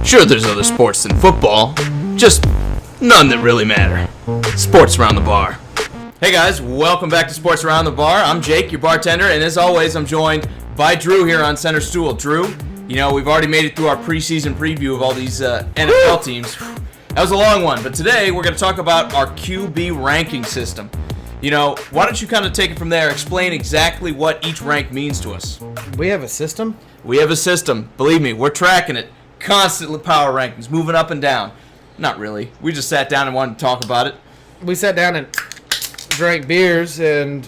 Sure, there's other sports than football, just none that really matter. Sports Around the Bar. Hey guys, welcome back to Sports Around the Bar. I'm Jake, your bartender, and as always, I'm joined by Drew here on Center Stool. Drew, you know, we've already made it through our preseason preview of all these NFL teams. That was a long one, but today we're going to talk about our QB ranking system. You know, why don't you kind of take it from there, explain exactly what each rank means to us. We have a system? We have a system. Believe me, we're tracking it. Constantly power rankings, moving up and down. Not really. We just sat down and wanted to talk about it. We sat down and drank beers and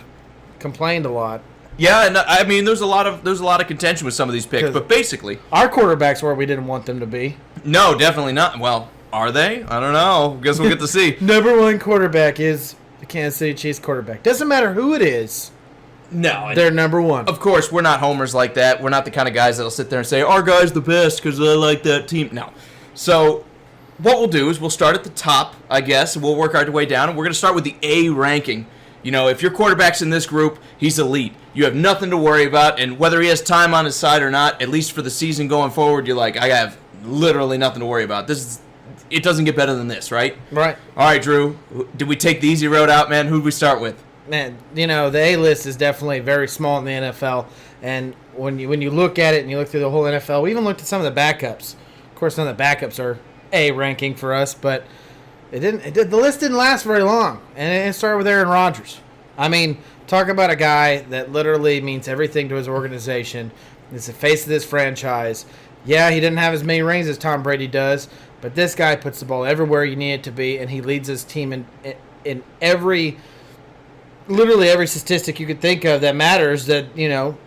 complained a lot. Yeah, and I mean, there's a lot of contention with some of these picks, but basically, our quarterbacks were where we didn't want them to be. No, definitely not. Well, are they? I don't know. Guess we'll get to see. Number one quarterback is the Kansas City Chiefs quarterback. Doesn't matter who it is. No. They're number one. Of course, we're not homers like that. We're not the kind of guys that'll sit there and say, our guy's the best because I like that team. No. So what we'll do is we'll start at the top, I guess, and we'll work our way down. And we're going to start with the A ranking. You know, if your quarterback's in this group, he's elite. You have nothing to worry about. And whether he has time on his side or not, at least for the season going forward, you're like, I have literally nothing to worry about. It doesn't get better than this, right? Right. All right, Drew. Did we take the easy road out, man? Who'd we start with? Man, you know, the A-list is definitely very small in the NFL, and when you look at it and you look through the whole NFL, we even looked at some of the backups. Of course, none of the backups are A ranking for us, but the list didn't last very long, and it started with Aaron Rodgers. I mean, talk about a guy that literally means everything to his organization. He's the face of this franchise. Yeah, he didn't have as many rings as Tom Brady does, but this guy puts the ball everywhere you need it to be, and he leads his team in literally every statistic you could think of that matters. That, you know,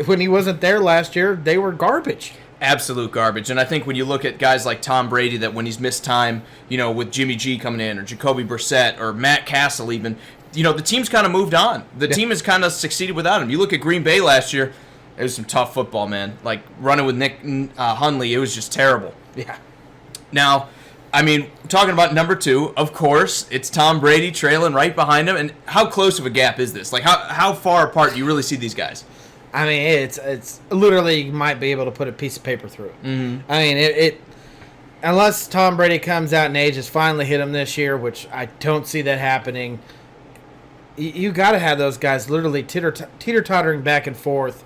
when he wasn't there last year, they were garbage. Absolute garbage. And I think when you look at guys like Tom Brady, that when he's missed time, you know, with Jimmy G coming in, or Jacoby Brissett, or Matt Castle even, you know, the team's kind of moved on. The team has kind of succeeded without him. You look at Green Bay last year, it was some tough football, man. Like, running with Nick Hundley, it was just terrible. Yeah. Now, I mean, talking about number two, of course, it's Tom Brady trailing right behind him. And how close of a gap is this? Like, how far apart do you really see these guys? I mean, it's literally, you might be able to put a piece of paper through it. Mm-hmm. I mean, it unless Tom Brady comes out and age has finally hit him this year, which I don't see that happening, you got to have those guys literally teeter-tottering back and forth.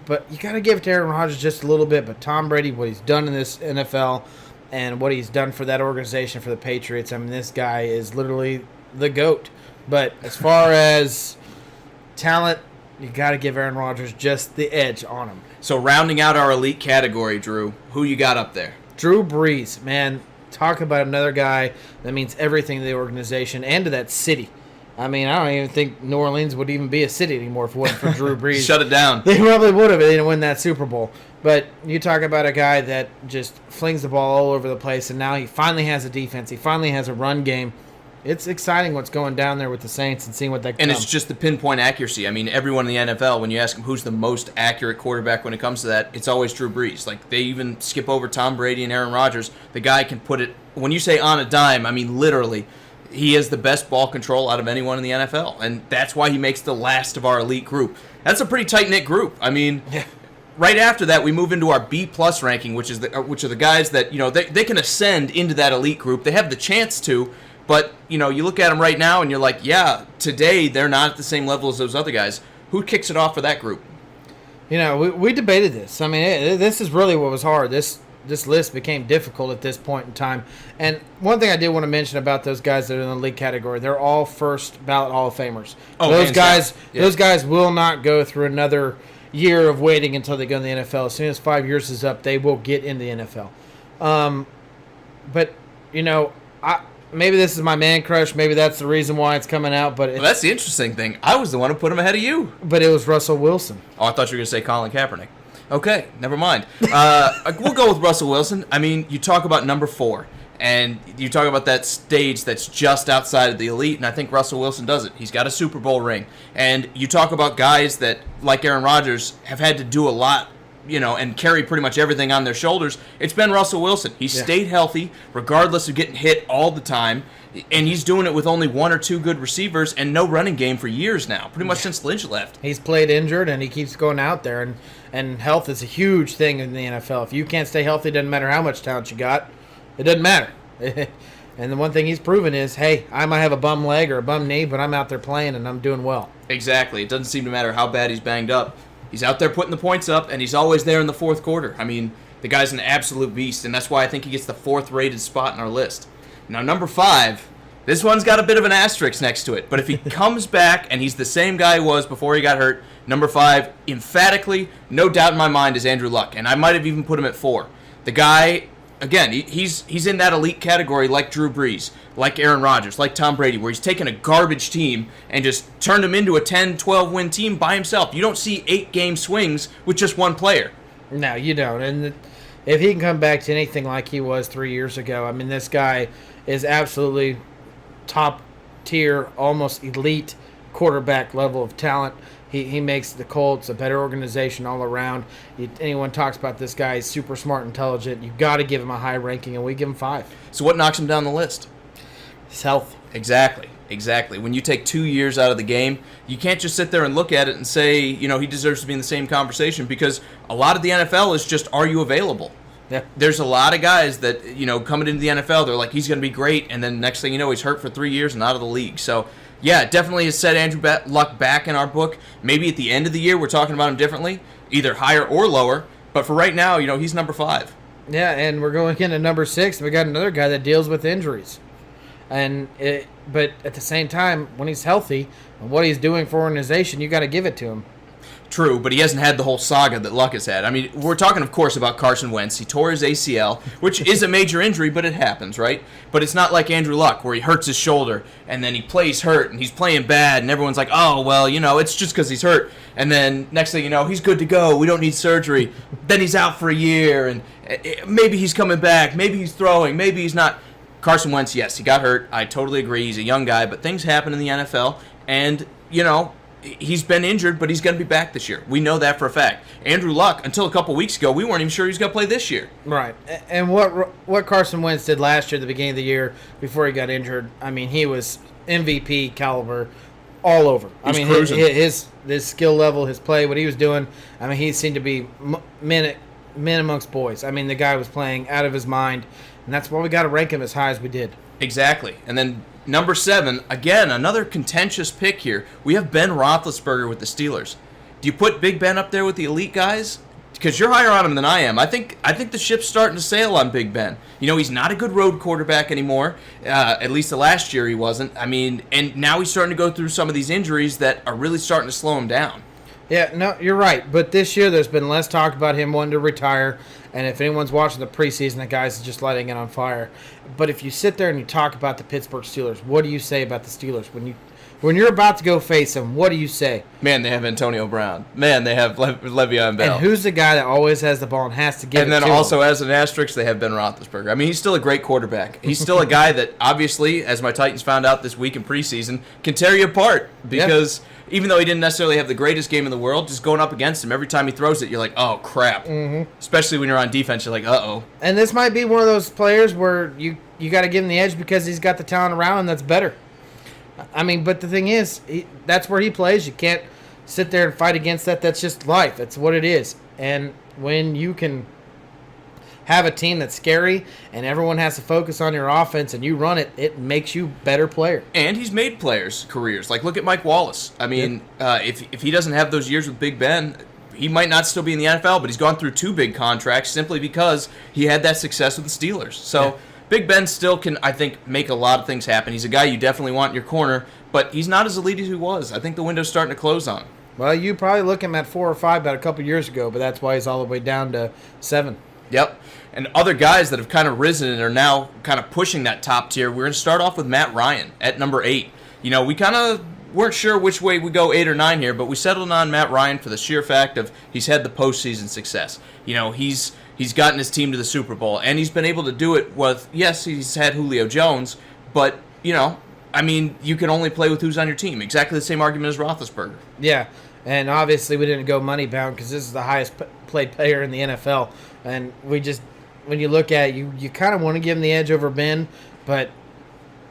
But you got to give it to Aaron Rodgers just a little bit. But Tom Brady, what he's done in this NFL and what he's done for that organization, for the Patriots, I mean, this guy is literally the GOAT. But as far as talent, you got to give Aaron Rodgers just the edge on him. So rounding out our elite category, Drew, who you got up there? Drew Brees, man, talk about another guy that means everything to the organization and to that city. I mean, I don't even think New Orleans would even be a city anymore if it wasn't for Drew Brees. Shut it down. They probably would have. They didn't win that Super Bowl. But you talk about a guy that just flings the ball all over the place, and now he finally has a defense. He finally has a run game. It's exciting what's going down there with the Saints and seeing what they can. And it's just the pinpoint accuracy. I mean, everyone in the NFL, when you ask them who's the most accurate quarterback when it comes to that, it's always Drew Brees. Like, they even skip over Tom Brady and Aaron Rodgers. The guy can put it, when you say on a dime, I mean literally. He has the best ball control out of anyone in the NFL, and that's why he makes the last of our elite group. That's a pretty tight-knit group. I mean, right after that, we move into our B-plus ranking, which are the guys that, you know, they can ascend into that elite group. They have the chance to, but, you know, you look at them right now, and you're like, yeah, today they're not at the same level as those other guys. Who kicks it off for that group? You know, we debated this. I mean, this is really what was hard. This list became difficult at this point in time. And one thing I did want to mention about those guys that are in the league category, they're all first ballot Hall of Famers. Oh, those guys will not go through another year of waiting until they go in the NFL. As soon as 5 years is up, they will get in the NFL. But, you know, maybe this is my man crush. Maybe that's the reason why it's coming out. But that's the interesting thing. I was the one who put him ahead of you. But it was Russell Wilson. Oh, I thought you were going to say Colin Kaepernick. Okay, never mind. We'll go with Russell Wilson. I mean, you talk about number 4, and you talk about that stage that's just outside of the elite, and I think Russell Wilson does it. He's got a Super Bowl ring. And you talk about guys that, like Aaron Rodgers, have had to do a lot and carry pretty much everything on their shoulders, it's been Russell Wilson. He's stayed healthy regardless of getting hit all the time, and he's doing it with only one or two good receivers and no running game for years now, pretty much since Lynch left. He's played injured, and he keeps going out there, and health is a huge thing in the NFL. If you can't stay healthy, it doesn't matter how much talent you got. It doesn't matter. And the one thing he's proven is, hey, I might have a bum leg or a bum knee, but I'm out there playing, and I'm doing well. Exactly. It doesn't seem to matter how bad he's banged up. He's out there putting the points up, and he's always there in the fourth quarter. I mean, the guy's an absolute beast, and that's why I think he gets the fourth-rated spot in our list. Now, number 5, this one's got a bit of an asterisk next to it, but if he comes back and he's the same guy he was before he got hurt, number 5, emphatically, no doubt in my mind, is Andrew Luck, and I might have even put him at 4. The guy, again, he's in that elite category like Drew Brees, like Aaron Rodgers, like Tom Brady, where he's taken a garbage team and just turned them into a 10, 12-win team by himself. You don't see 8-game swings with just one player. No, you don't. And if he can come back to anything like he was 3 years ago, I mean, this guy is absolutely top tier, almost elite quarterback level of talent. He makes the Colts a better organization all around. Anyone talks about this guy, he's super smart, intelligent. You've got to give him a high ranking, and we give him 5. So what knocks him down the list? His health. Exactly. When you take 2 years out of the game, you can't just sit there and look at it and say, he deserves to be in the same conversation, because a lot of the NFL is just, are you available? Yeah. There's a lot of guys that, coming into the NFL, they're like, he's going to be great, and then next thing you know, he's hurt for 3 years and out of the league. So, yeah, it definitely has set Andrew Luck back in our book. Maybe at the end of the year, we're talking about him differently, either higher or lower. But for right now, he's number 5. Yeah, and we're going into number 6. We got another guy that deals with injuries. But at the same time, when he's healthy and what he's doing for organization, you got to give it to him. True, but he hasn't had the whole saga that Luck has had. I mean, we're talking, of course, about Carson Wentz. He tore his ACL, which is a major injury, but it happens, right? But it's not like Andrew Luck, where he hurts his shoulder, and then he plays hurt, and he's playing bad, and everyone's like, oh, well, it's just because he's hurt. And then next thing you know, he's good to go. We don't need surgery. Then he's out for a year, and maybe he's coming back. Maybe he's throwing. Maybe he's not. Carson Wentz, yes, he got hurt. I totally agree. He's a young guy, but things happen in the NFL, and, he's been injured, but he's going to be back this year. We know that for a fact. Andrew Luck, until a couple weeks ago, we weren't even sure he was going to play this year. Right. And what Carson Wentz did last year at the beginning of the year before he got injured, I mean, he was MVP caliber all over. His skill level, his play, what he was doing, I mean, he seemed to be men amongst boys. I mean, the guy was playing out of his mind, and that's why we got to rank him as high as we did. Exactly. And then number 7, again, another contentious pick here. We have Ben Roethlisberger with the Steelers. Do you put Big Ben up there with the elite guys? Because you're higher on him than I am. I think the ship's starting to sail on Big Ben. He's not a good road quarterback anymore. At least the last year he wasn't. I mean, and now he's starting to go through some of these injuries that are really starting to slow him down. Yeah, no, you're right. But this year there's been less talk about him wanting to retire. And if anyone's watching the preseason, the guy's just lighting it on fire. But if you sit there and you talk about the Pittsburgh Steelers, what do you say about the Steelers? When you're about to go face them, what do you say? Man, they have Antonio Brown. Man, they have Le'Veon Bell. And who's the guy that always has the ball and has to get it to him? And then also, as an asterisk, they have Ben Roethlisberger. I mean, he's still a great quarterback. He's still a guy that, obviously, as my Titans found out this week in preseason, can tear you apart. Because even though he didn't necessarily have the greatest game in the world, just going up against him, every time he throws it, you're like, oh, crap. Mm-hmm. Especially when you're on defense, you're like, uh-oh. And this might be one of those players where you got to give him the edge because he's got the talent around him that's better. I mean, but the thing is, that's where he plays. You can't sit there and fight against that. That's just life. That's what it is. And when you can have a team that's scary and everyone has to focus on your offense and you run it, it makes you a better player. And he's made players careers. Like, look at Mike Wallace. I mean, if he doesn't have those years with Big Ben, he might not still be in the NFL, but he's gone through 2 big contracts simply because he had that success with the Steelers. So Big Ben still can, I think, make a lot of things happen. He's a guy you definitely want in your corner, but he's not as elite as he was. I think the window's starting to close on him. Well, you probably look him at 4 or 5 about a couple years ago, but that's why he's all the way down to 7. Yep. And other guys that have kind of risen and are now kind of pushing that top tier, we're going to start off with Matt Ryan at number 8. We kind of weren't sure which way we go, 8 or 9 here, but we settled on Matt Ryan for the sheer fact of he's had the postseason success. He's gotten his team to the Super Bowl, and he's been able to do it with, yes, he's had Julio Jones, but, you can only play with who's on your team. Exactly the same argument as Roethlisberger. Yeah, And obviously, we didn't go money bound because this is the highest played player in the NFL. And we just, when you look at it, you kind of want to give him the edge over Ben, but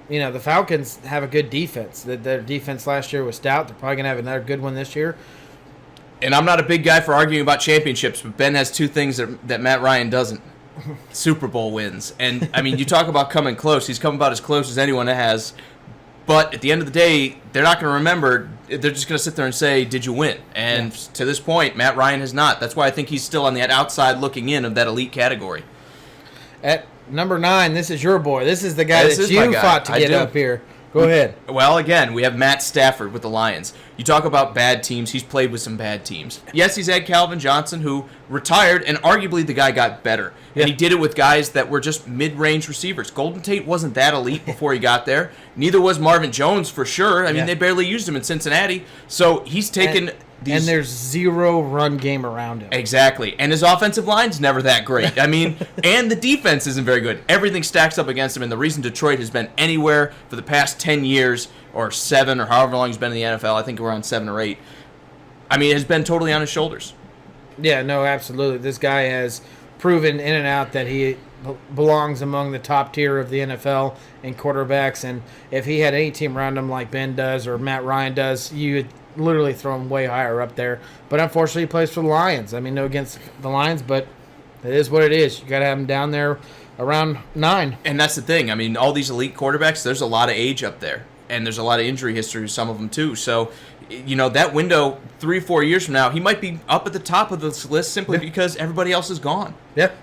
the Falcons have a good defense. Their defense last year was stout. They're probably going to have another good one this year. And I'm not a big guy for arguing about championships, but Ben has two things that Matt Ryan doesn't. Super Bowl wins. And, I mean, you talk about coming close. He's come about as close as anyone has. But at the end of the day, they're not going to remember. They're just going to sit there and say, did you win? And to this point, Matt Ryan has not. That's why I think he's still on that outside looking in of that elite category. At number 9, this is your boy. This is the guy that you fought to get up here. Go ahead. Well, again, we have Matt Stafford with the Lions. You talk about bad teams. He's played with some bad teams. Yes, he's had Calvin Johnson, who retired, and arguably the guy got better. Yeah. And he did it with guys that were just mid-range receivers. Golden Tate wasn't that elite before he got there. Neither was Marvin Jones, for sure. I mean, they barely used him in Cincinnati. So he's taken and there's zero run game around him. Exactly. And his offensive line's never that great. I mean, and the defense isn't very good. Everything stacks up against him, and the reason Detroit has been anywhere for the past 10 years or 7 or however long he's been in the NFL, I think we're on 7 or 8, I mean, it has been totally on his shoulders. Yeah, no, absolutely. This guy has proven in and out that he belongs among the top tier of the NFL in quarterbacks, and if he had any team around him like Ben does or Matt Ryan does, you would literally throw him way higher up there. But unfortunately, he plays for the Lions. I mean, no against the Lions, but it is what it is. You got to have him down there around 9. And that's the thing. I mean, all these elite quarterbacks, there's a lot of age up there, and there's a lot of injury history with some of them too. So, that window 3-4 years from now, he might be up at the top of this list simply because everybody else is gone. Yep.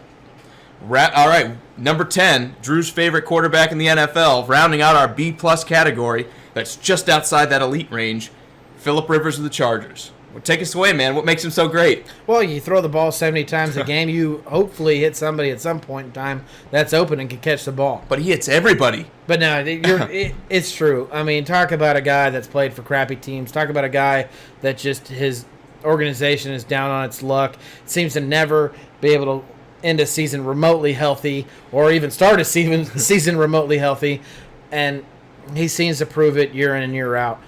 All right, number 10, Drew's favorite quarterback in the NFL, rounding out our B-plus category that's just outside that elite range, Phillip Rivers of the Chargers. Well, take us away, man. What makes him so great? Well, you throw the ball 70 times a game, you hopefully hit somebody at some point in time that's open and can catch the ball. But he hits everybody. But no, it's true. I mean, talk about a guy that's played for crappy teams. Talk about a guy that just his organization is down on its luck. Seems to never be able to end a season remotely healthy or even start a season remotely healthy. And he seems to prove it year in and year out.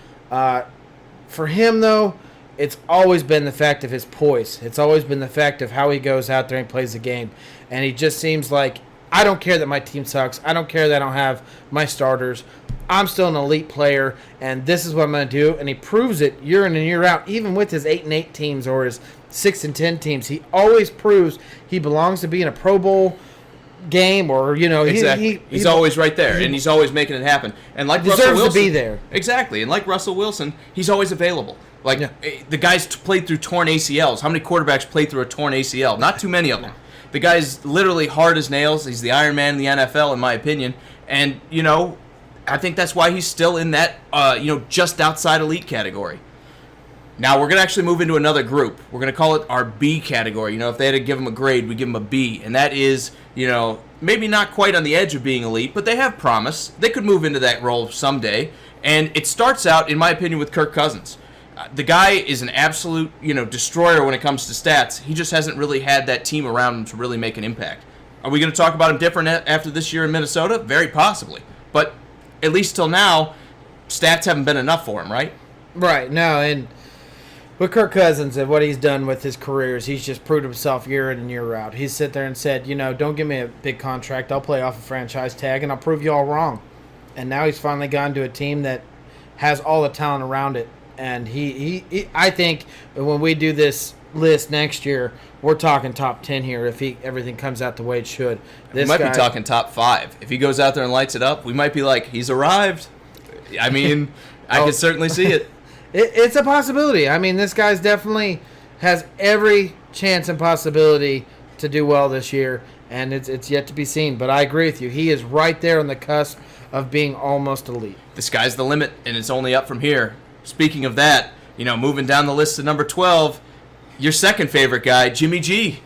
For him, though, it's always been the fact of his poise. It's always been the fact of how he goes out there and plays the game. And he just seems like, I don't care that my team sucks. I don't care that I don't have my starters. I'm still an elite player, and this is what I'm going to do. And he proves it year in and year out, even with his 8-8 teams or his 6-10 teams. He always proves he belongs to be in a Pro Bowl game, or exactly. He's always right there, and he's always making it happen. And like deserves Russell Wilson, to be there. Exactly, and like Russell Wilson, he's always available. The guy's played through torn ACLs. How many quarterbacks played through a torn ACL? Not too many of them. The guy's literally hard as nails. He's the Iron Man in the NFL, in my opinion. And I think that's why he's still in that just outside elite category. Now, we're going to actually move into another group. We're going to call it our B category. If they had to give him a grade, we give him a B. And that is, maybe not quite on the edge of being elite, but they have promise. They could move into that role someday. And it starts out, in my opinion, with Kirk Cousins. The guy is an absolute, destroyer when it comes to stats. He just hasn't really had that team around him to really make an impact. Are we going to talk about him different after this year in Minnesota? Very possibly. But at least till now, stats haven't been enough for him, right? Right. No, and with Kirk Cousins and what he's done with his career is he's just proved himself year in and year out. He's sit there and said, don't give me a big contract. I'll play off a franchise tag, and I'll prove you all wrong. And now he's finally gone to a team that has all the talent around it. And he I think when we do this list next year, we're talking top 10 here if everything comes out the way it should. We might be talking top 5. If he goes out there and lights it up, we might be like, he's arrived. I mean, I could certainly see it. It's a possibility. I mean, this guy's definitely has every chance and possibility to do well this year, and it's yet to be seen. But I agree with you. He is right there on the cusp of being almost elite. The sky's the limit, and it's only up from here. Speaking of that, moving down the list to number 12, your second favorite guy, Jimmy G.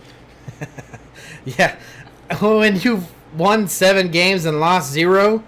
Yeah. When you've won 7 games and lost 0,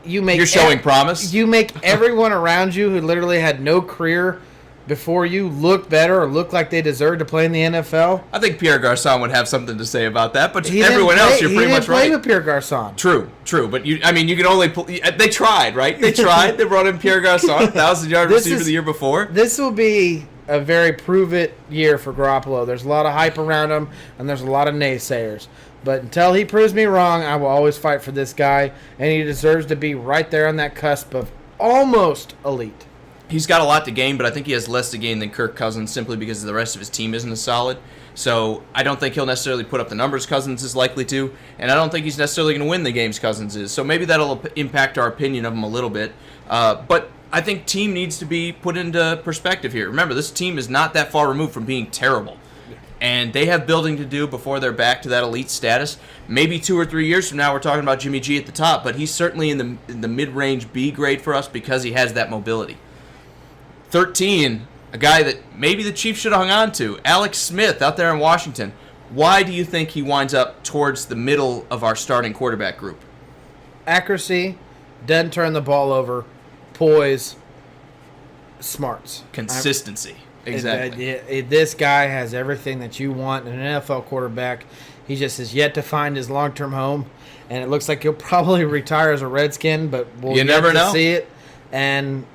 you're showing promise. You make everyone around you who literally had no career before you look better or look like they deserve to play in the NFL. I think Pierre Garçon would have something to say about that, but everyone else, you're pretty much right. He didn't play with Pierre Garçon. True, but you can only. They tried, right? They tried. They brought in Pierre Garçon, 1,000-yard receiver the year before. This will be a very prove-it year for Garoppolo. There's a lot of hype around him, and there's a lot of naysayers. But until he proves me wrong, I will always fight for this guy, and he deserves to be right there on that cusp of almost elite. He's got a lot to gain, but I think he has less to gain than Kirk Cousins simply because the rest of his team isn't as solid. So I don't think he'll necessarily put up the numbers Cousins is likely to, and I don't think he's necessarily going to win the games Cousins is. So maybe that'll impact our opinion of him a little bit. But I think team needs to be put into perspective here. Remember, this team is not that far removed from being terrible. And they have building to do before they're back to that elite status. Maybe 2 or 3 years from now, we're talking about Jimmy G at the top, but he's certainly in the mid-range B grade for us because he has that mobility. 13, a guy that maybe the Chiefs should have hung on to, Alex Smith out there in Washington. Why do you think he winds up towards the middle of our starting quarterback group? Accuracy, doesn't turn the ball over, poise, smarts. Consistency. Exactly. This guy has everything that you want in an NFL quarterback. He just has yet to find his long-term home, and it looks like he'll probably retire as a Redskin, but we'll never know. See it. And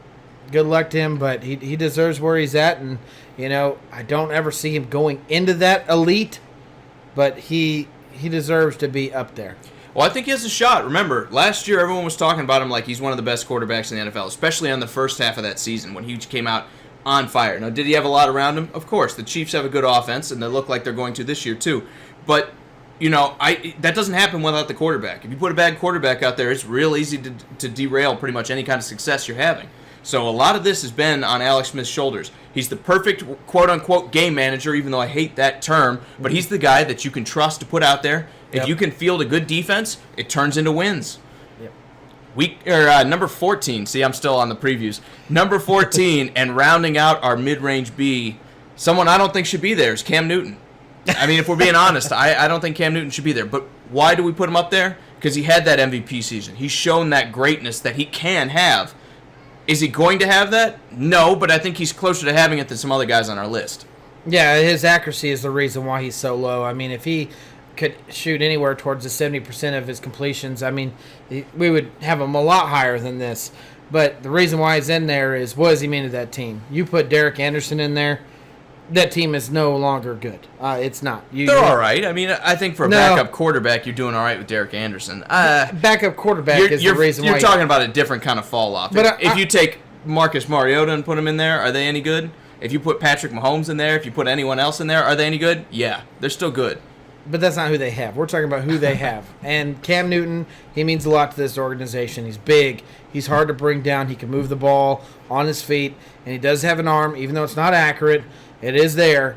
good luck to him, but he deserves where he's at, and I don't ever see him going into that elite, but he deserves to be up there. Well, I think he has a shot. Remember, last year everyone was talking about him like he's one of the best quarterbacks in the NFL, especially on the first half of that season when he came out on fire. Now, did he have a lot around him? Of course. The Chiefs have a good offense, and they look like they're going to this year too. But, that doesn't happen without the quarterback. If you put a bad quarterback out there, it's real easy to derail pretty much any kind of success you're having. So a lot of this has been on Alex Smith's shoulders. He's the perfect quote-unquote game manager, even though I hate that term, but he's the guy that you can trust to put out there. If you can field a good defense, it turns into wins. Number 14. See, I'm still on the previews. Number 14, and rounding out our mid-range B, someone I don't think should be there is Cam Newton. I mean, if we're being honest, I don't think Cam Newton should be there. But why do we put him up there? Because he had that MVP season. He's shown that greatness that he can have. Is he going to have that? No, but I think he's closer to having it than some other guys on our list. Yeah, his accuracy is the reason why he's so low. I mean, if he could shoot anywhere towards the 70% of his completions, I mean, we would have him a lot higher than this. But the reason why he's in there is, what does he mean to that team? You put Derek Anderson in there, that team is no longer good. It's not. They're all right. I mean, I think for a backup quarterback, you're doing all right with Derek Anderson. Backup quarterback is the reason why. You're talking about a different kind of fall off. But if you take Marcus Mariota and put him in there, are they any good? If you put Patrick Mahomes in there, if you put anyone else in there, are they any good? Yeah, they're still good. But that's not who they have. We're talking about who they have. And Cam Newton, he means a lot to this organization. He's big. He's hard to bring down. He can move the ball on his feet. And he does have an arm, even though it's not accurate. It is there.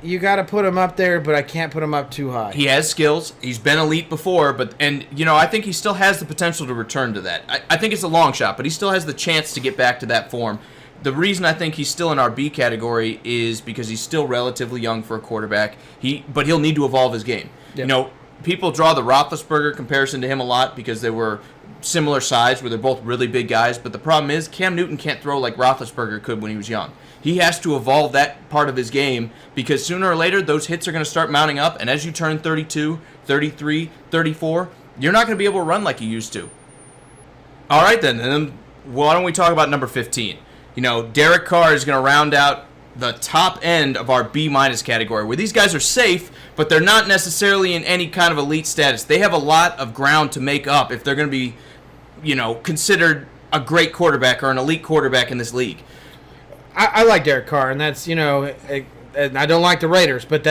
You got to put him up there, but I can't put him up too high. He has skills. He's been elite before, I think he still has the potential to return to that. I think it's a long shot, but he still has the chance to get back to that form. The reason I think he's still in our B category is because he's still relatively young for a quarterback. But he'll need to evolve his game. Yep. People draw the Roethlisberger comparison to him a lot because they were similar size, where they're both really big guys. But the problem is Cam Newton can't throw like Roethlisberger could when he was young. He has to evolve that part of his game because sooner or later those hits are going to start mounting up. And as you turn 32, 33, 34, you're not going to be able to run like you used to. All right, then. And then why don't we talk about number 15? Derek Carr is going to round out the top end of our B- category, where these guys are safe, but they're not necessarily in any kind of elite status. They have a lot of ground to make up if they're going to be, considered a great quarterback or an elite quarterback in this league. I like Derek Carr, and that's, and I don't like the Raiders, but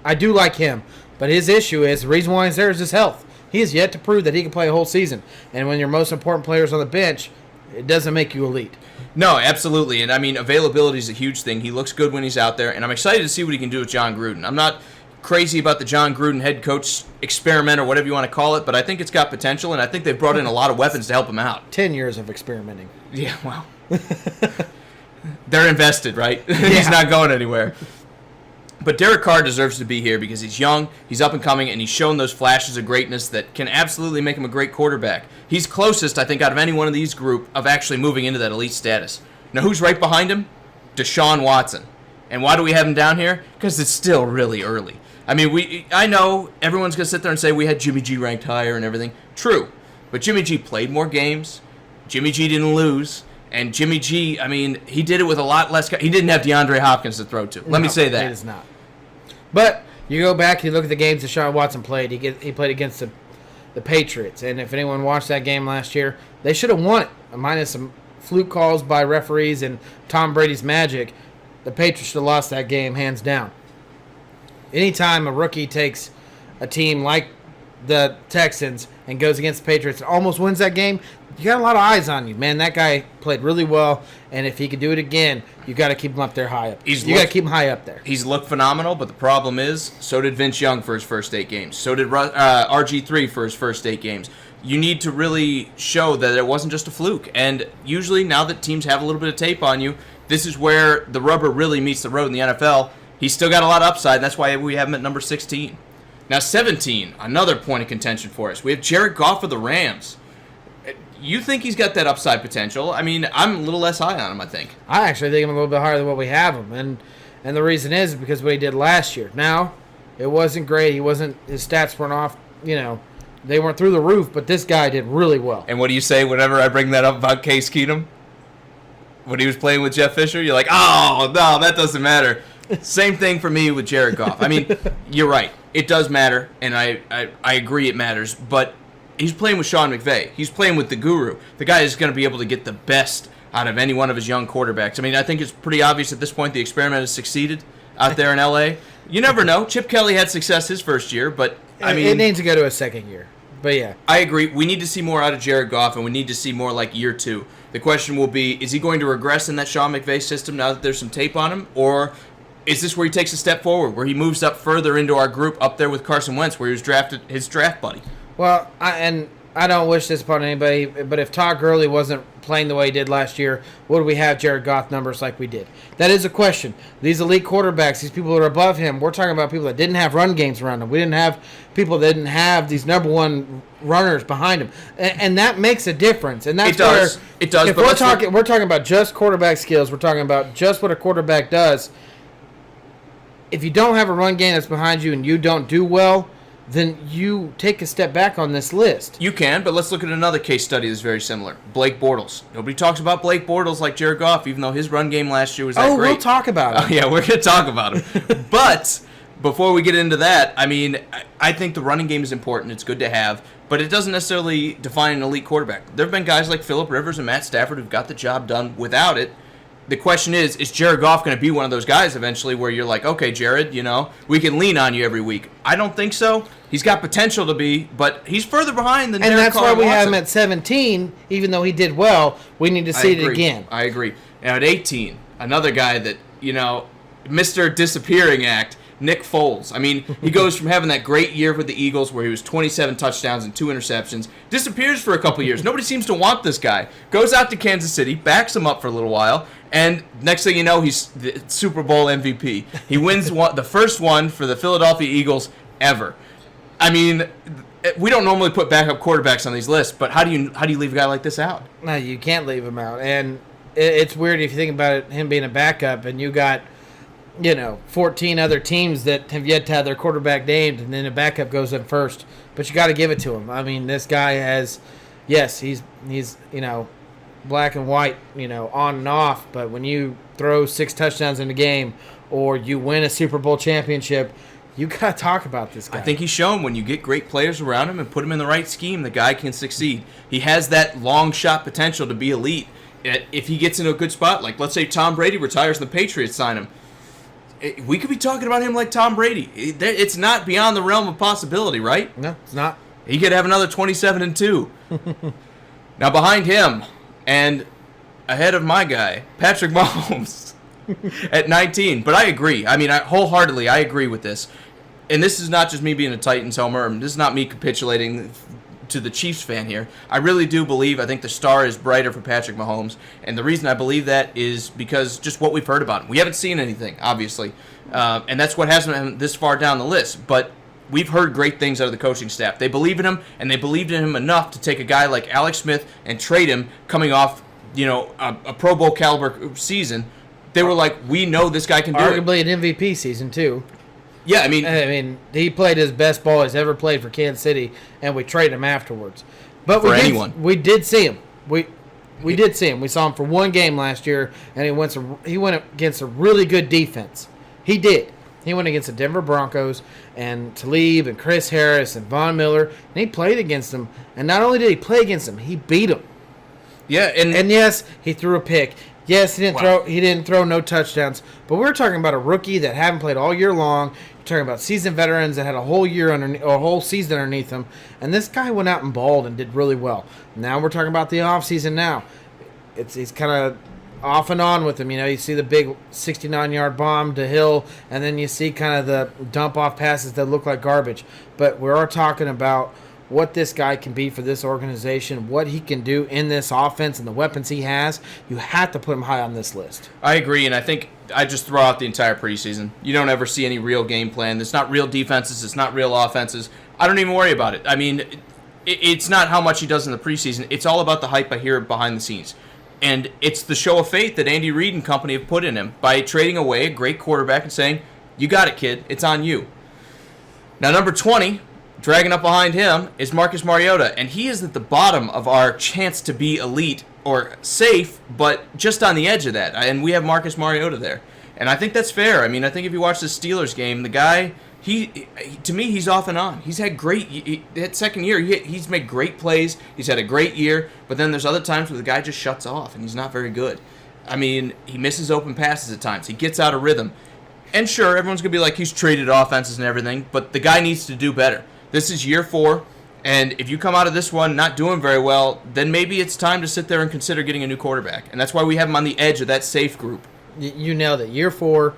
I do like him. But his issue is, the reason why he's there is his health. He has yet to prove that he can play a whole season. And when your most important player is on the bench, it doesn't make you elite. No, absolutely. And, availability is a huge thing. He looks good when he's out there, and I'm excited to see what he can do with John Gruden. I'm not crazy about the John Gruden head coach experiment or whatever you want to call it, but I think it's got potential, and I think they've brought in a lot of weapons to help him out. 10 years of experimenting. Yeah, well. They're invested, right? He's not going anywhere. But Derek Carr deserves to be here because he's young, he's up and coming, and he's shown those flashes of greatness that can absolutely make him a great quarterback. He's closest, I think, out of any one of these group of actually moving into that elite status. Now, who's right behind him? Deshaun Watson. And why do we have him down here? Because it's still really early. I mean, I know everyone's going to sit there and say we had Jimmy G ranked higher and everything. True. But Jimmy G played more games. Jimmy G didn't lose. And Jimmy G, I mean, he did it with a lot less. He didn't have DeAndre Hopkins to throw to. Let me say that. He does not. But you go back, you look at the games Deshaun Watson played. He played against the Patriots. And if anyone watched that game last year, they should have won it. Minus some fluke calls by referees and Tom Brady's magic, the Patriots should have lost that game hands down. Anytime a rookie takes a team like the Texans and goes against the Patriots and almost wins that game, you got a lot of eyes on you, man. That guy played really well, and if he could do it again, you got to keep him up there high up. You got to keep him high up there. He's looked phenomenal, but the problem is, so did Vince Young for his first 8 games. So did RG3 for his first 8 games. You need to really show that it wasn't just a fluke. And usually, now that teams have a little bit of tape on you, this is where the rubber really meets the road in the NFL. He's still got a lot of upside, and that's why we have him at number 16. Now, 17, another point of contention for us. We have Jared Goff of the Rams. You think he's got that upside potential? I mean, I'm a little less high on him, I think. I actually think I'm a little bit higher than what we have him, and the reason is because what he did last year. Now, it wasn't great. His stats weren't off, they weren't through the roof, but this guy did really well. And what do you say whenever I bring that up about Case Keenum? When he was playing with Jeff Fisher, you're like, oh, no, that doesn't matter. Same thing for me with Jared Goff. I mean, you're right. It does matter, and I agree it matters, but he's playing with Sean McVay. He's playing with the guru. The guy is going to be able to get the best out of any one of his young quarterbacks. I mean, I think it's pretty obvious at this point the experiment has succeeded out there in L.A. You never know. Chip Kelly had success his first year, but, I mean... It needs to go to a second year, but yeah. I agree. We need to see more out of Jared Goff, and we need to see more like year 2. The question will be, is he going to regress in that Sean McVay system now that there's some tape on him, or is this where he takes a step forward, where he moves up further into our group up there with Carson Wentz, where he was drafted his draft buddy? Well, I don't wish this upon anybody, but if Todd Gurley wasn't playing the way he did last year, would we have Jared Goff numbers like we did? That is a question. These elite quarterbacks, these people that are above him, we're talking about people that didn't have run games around them. We didn't have people that didn't have these number one runners behind him, and that makes a difference. And that's it does. If we're talking about just quarterback skills, we're talking about just what a quarterback does. If you don't have a run game that's behind you and you don't do well, then you take a step back on this list. You can, but let's look at another case study that's very similar. Blake Bortles. Nobody talks about Blake Bortles like Jared Goff, even though his run game last year was that great. We'll talk about it. Oh, yeah, we're going to talk about him. But before we get into that, I mean, I think the running game is important. It's good to have, but it doesn't necessarily define an elite quarterback. There have been guys like Phillip Rivers and Matt Stafford who've got the job done without it. The question is Jared Goff going to be one of those guys eventually where you're like, okay, Jared, we can lean on you every week? I don't think so. He's got potential to be, but he's further behind than Derek Carr. And that's why we have him at 17, even though he did well. We need to see it again. I agree. Now at 18, another guy that, Mr. Disappearing Act, Nick Foles. I mean, he goes from having that great year with the Eagles where he was 27 touchdowns and 2 interceptions, disappears for a couple years. Nobody seems to want this guy. Goes out to Kansas City, backs him up for a little while, and next thing you know, he's the Super Bowl MVP. He wins the first one for the Philadelphia Eagles ever. I mean, we don't normally put backup quarterbacks on these lists, but how do you leave a guy like this out? No, you can't leave him out. And it's weird if you think about it, him being a backup, and you got 14 other teams that have yet to have their quarterback named, and then a backup goes in first. But you got to give it to him. I mean, this guy has, yes, he's black and white, on and off. But when you throw 6 touchdowns in a game, or you win a Super Bowl championship, you got to talk about this guy. I think he's shown when you get great players around him and put him in the right scheme, the guy can succeed. He has that long shot potential to be elite. If he gets into a good spot, like let's say Tom Brady retires and the Patriots sign him, we could be talking about him like Tom Brady. It's not beyond the realm of possibility, right? No, it's not. He could have another 27-2. Now behind him and ahead of my guy, Patrick Mahomes at 19. But I agree. I mean, wholeheartedly, I agree with this. And this is not just me being a Titans homer. This is not me capitulating to the Chiefs fan here. I really do believe, I think the star is brighter for Patrick Mahomes. And the reason I believe that is because just what we've heard about him. We haven't seen anything, obviously. And that's what has him this far down the list. But we've heard great things out of the coaching staff. They believe in him, and they believed in him enough to take a guy like Alex Smith and trade him coming off a Pro Bowl caliber season, they were like, we know this guy can do it. Arguably an MVP season, too. Yeah, I mean, he played his best ball he's ever played for Kansas City, and we traded him afterwards. But we did see him. We did see him. We saw him for one game last year, and he went against a really good defense. He did. He went against the Denver Broncos and Talib and Chris Harris and Von Miller, and he played against them. And not only did he play against them, he beat them. Yeah, and yes, he threw a pick. Yes, he didn't throw no touchdowns. But we're talking about a rookie that haven't played all year long. You're talking about seasoned veterans that had a whole season underneath them. And this guy went out and balled and did really well. Now we're talking about the offseason now. He's kind of off and on with him. You see the big 69-yard bomb to Hill, and then you see kind of the dump-off passes that look like garbage. But we are talking about what this guy can be for this organization, what he can do in this offense and the weapons he has. You have to put him high on this list. I agree, and I think I just throw out the entire preseason. You don't ever see any real game plan. It's not real defenses. It's not real offenses. I don't even worry about it. I mean, it's not how much he does in the preseason. It's all about the hype I hear behind the scenes. And it's the show of faith that Andy Reid and company have put in him by trading away a great quarterback and saying, you got it, kid. It's on you. Now, number 20, dragging up behind him, is Marcus Mariota. And he is at the bottom of our chance to be elite or safe, but just on the edge of that. And we have Marcus Mariota there. And I think that's fair. I mean, I think if you watch the Steelers game, the guy, to me, he's off and on. He's had that second year, he's made great plays. He's had a great year, but then there's other times where the guy just shuts off, and he's not very good. I mean, he misses open passes at times. He gets out of rhythm. And sure, everyone's going to be like, he's traded offenses and everything, but the guy needs to do better. This is year 4, and if you come out of this one not doing very well, then maybe it's time to sit there and consider getting a new quarterback. And that's why we have him on the edge of that safe group. You nailed it. Year 4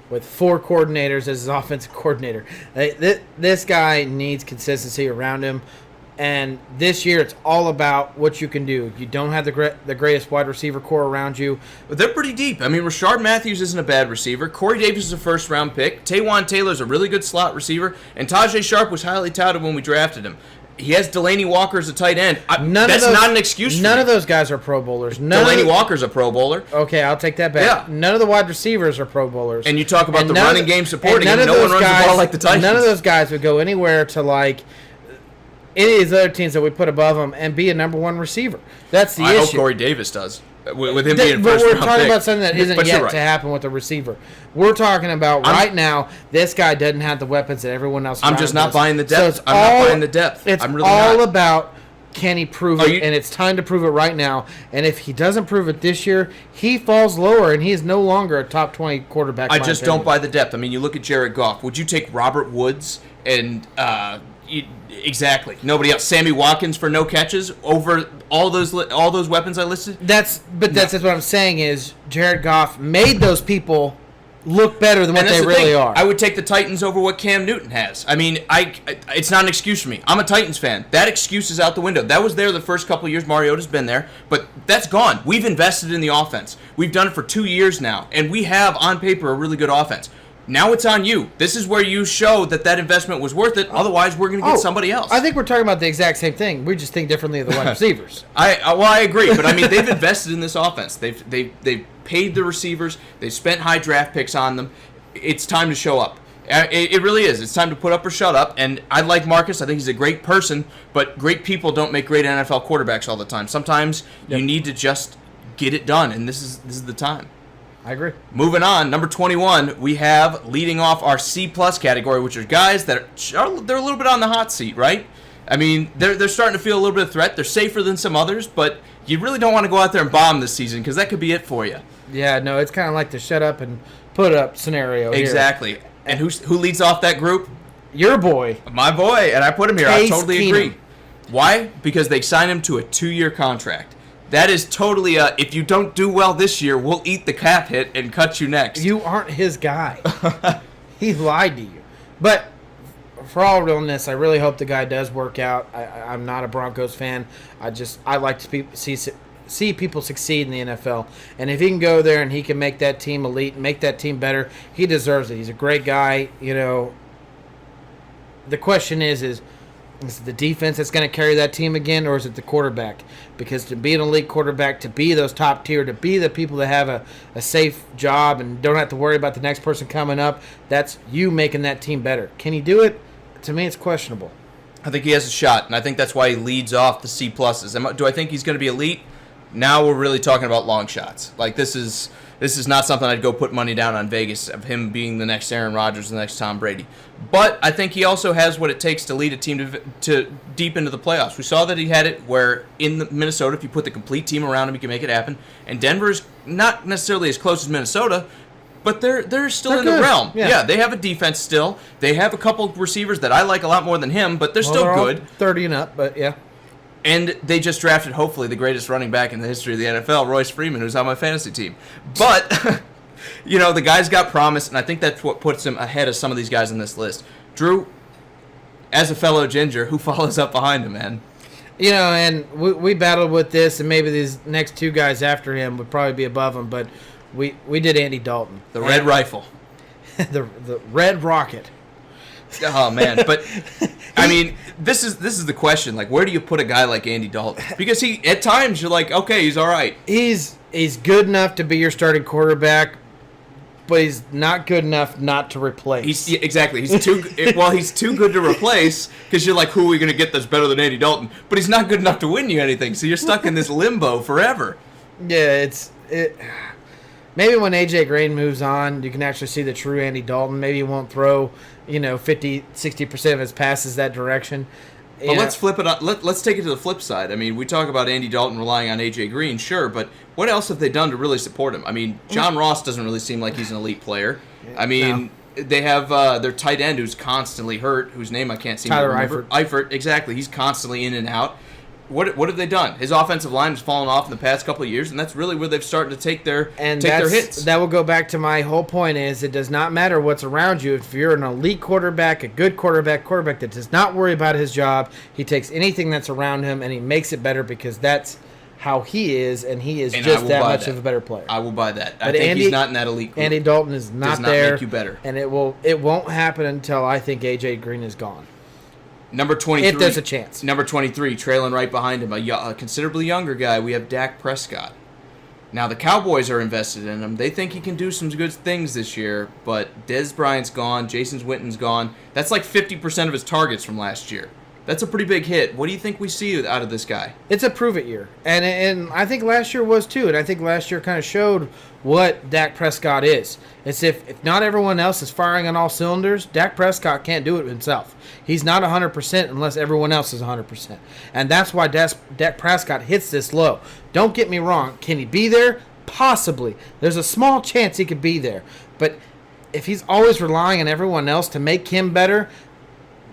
with 4 coordinators as his offensive coordinator. This guy needs consistency around him. And this year, it's all about what you can do. You don't have the greatest wide receiver core around you. But they're pretty deep. I mean, Rashard Matthews isn't a bad receiver. Corey Davis is a first-round pick. Taywan Taylor's a really good slot receiver. And Tajay Sharp was highly touted when we drafted him. He has Delaney Walker as a tight end. That's not an excuse for None me. of those guys are Pro Bowlers. Delaney Walker's a Pro Bowler. Okay, I'll take that back. Yeah. None of the wide receivers are Pro Bowlers. And you talk about the running game supporting him. No one runs the ball like the Titans. None of those guys would go anywhere to like any of these other teams that we put above them and be a number 1 receiver. That's the issue. I hope Corey Davis does. With him being but first we're round talking pick. about something that isn't yet to happen with a receiver. We're talking about right now, this guy doesn't have the weapons that everyone else has. I'm just not buying the depth. So I'm not buying the depth. It's I'm really all not. about can he prove it, and it's time to prove it right now. And if he doesn't prove it this year, he falls lower, and he is no longer a top 20 quarterback. I just don't buy the depth. I mean, you look at Jared Goff. Would you take Robert Woods and exactly nobody else? Sammy Watkins for no catches over all those weapons I listed. That's what I'm saying is Jared Goff made those people look better than what they really are. I would take the Titans over what Cam Newton has. I mean, it's not an excuse for me. I'm a Titans fan. That excuse is out the window. That was there the first couple of years. Mariota's been there, but that's gone. We've invested in the offense. We've done it for 2 years now, and we have on paper a really good offense. Now it's on you. This is where you show that investment was worth it. Otherwise, we're going to get somebody else. I think we're talking about the exact same thing. We just think differently of the wide receivers. I agree, but I mean they've invested in this offense. They've paid the receivers. They've spent high draft picks on them. It's time to show up. It really is. It's time to put up or shut up. And I like Marcus. I think he's a great person, but great people don't make great NFL quarterbacks all the time. Sometimes you need to just get it done, and this is the time. I agree. Moving on, number 21, we have leading off our C+ category, which are guys that they're a little bit on the hot seat, right? I mean, they're starting to feel a little bit of threat. They're safer than some others, but you really don't want to go out there and bomb this season because that could be it for you. Yeah, no, it's kind of like the shut up and put up scenario here. Exactly. And who leads off that group? Your boy. My boy, and I put him here. Case I totally Keenum. agree. Why? Because they signed him to a 2-year contract. That is totally if you don't do well this year, we'll eat the cap hit and cut you next. You aren't his guy. He lied to you. But for all realness, I really hope the guy does work out. I'm not a Broncos fan. I like to see people succeed in the NFL. And if he can go there and he can make that team elite and make that team better, he deserves it. He's a great guy. You know, the question is Is it the defense that's going to carry that team again, or is it the quarterback? Because to be an elite quarterback, to be those top tier, to be the people that have a safe job and don't have to worry about the next person coming up, that's you making that team better. Can he do it? To me, it's questionable. I think he has a shot, and I think that's why he leads off the C pluses. Do I think he's going to be elite? Now we're really talking about long shots. Like this is not something I'd go put money down on Vegas of him being the next Aaron Rodgers, the next Tom Brady. But I think he also has what it takes to lead a team to deep into the playoffs. We saw that he had it where in Minnesota, if you put the complete team around him, he can make it happen. And Denver is not necessarily as close as Minnesota, but they're still in the realm. Yeah, they have a defense still. They have a couple receivers that I like a lot more than him, but they're still good. 30 and up, but yeah. And they just drafted, hopefully, the greatest running back in the history of the NFL, Royce Freeman, who's on my fantasy team. But, the guy's got promise, and I think that's what puts him ahead of some of these guys on this list. Drew, as a fellow Ginger, who follows up behind him, man? And we battled with this, and maybe these next two guys after him would probably be above him, but we did Andy Dalton. The Red Rifle. the Red Rocket. Oh man, but I mean, this is the question. Like, where do you put a guy like Andy Dalton? Because he, at times, you're like, okay, he's all right. He's good enough to be your starting quarterback, but he's not good enough not to replace. Exactly. He's too he's too good to replace because you're like, who are we going to get that's better than Andy Dalton? But he's not good enough to win you anything. So you're stuck in this limbo forever. Yeah, maybe when AJ Green moves on, you can actually see the true Andy Dalton. Maybe he won't throw, 50, 60% of his passes that direction. But let's flip it up. Let's take it to the flip side. I mean, we talk about Andy Dalton relying on AJ Green, sure, but what else have they done to really support him? I mean, John Ross doesn't really seem like he's an elite player. I mean, they have their tight end who's constantly hurt, whose name I can't seem to remember. Eifert, exactly. He's constantly in and out. What have they done? His offensive line has fallen off in the past couple of years, and that's really where they've started to take their hits. That will go back to my whole point is it does not matter what's around you. If you're an elite quarterback, a good quarterback that does not worry about his job, he takes anything that's around him and he makes it better because that's how he is, and he is just that much of a better player. I will buy that. I think he's not in that elite group. Andy Dalton is not there. Does not make you better. And it won't happen until I think AJ Green is gone. Number 23. If there's a chance. Number 23, trailing right behind him, a considerably younger guy. We have Dak Prescott. Now, the Cowboys are invested in him. They think he can do some good things this year, but Dez Bryant's gone. Jason Witten's gone. That's like 50% of his targets from last year. That's a pretty big hit. What do you think we see out of this guy? It's a prove-it year. And I think last year was too. And I think last year kind of showed what Dak Prescott is. It's if not everyone else is firing on all cylinders, Dak Prescott can't do it himself. He's not 100% unless everyone else is 100%. And that's why Dak Prescott hits this low. Don't get me wrong. Can he be there? Possibly. There's a small chance he could be there. But if he's always relying on everyone else to make him better,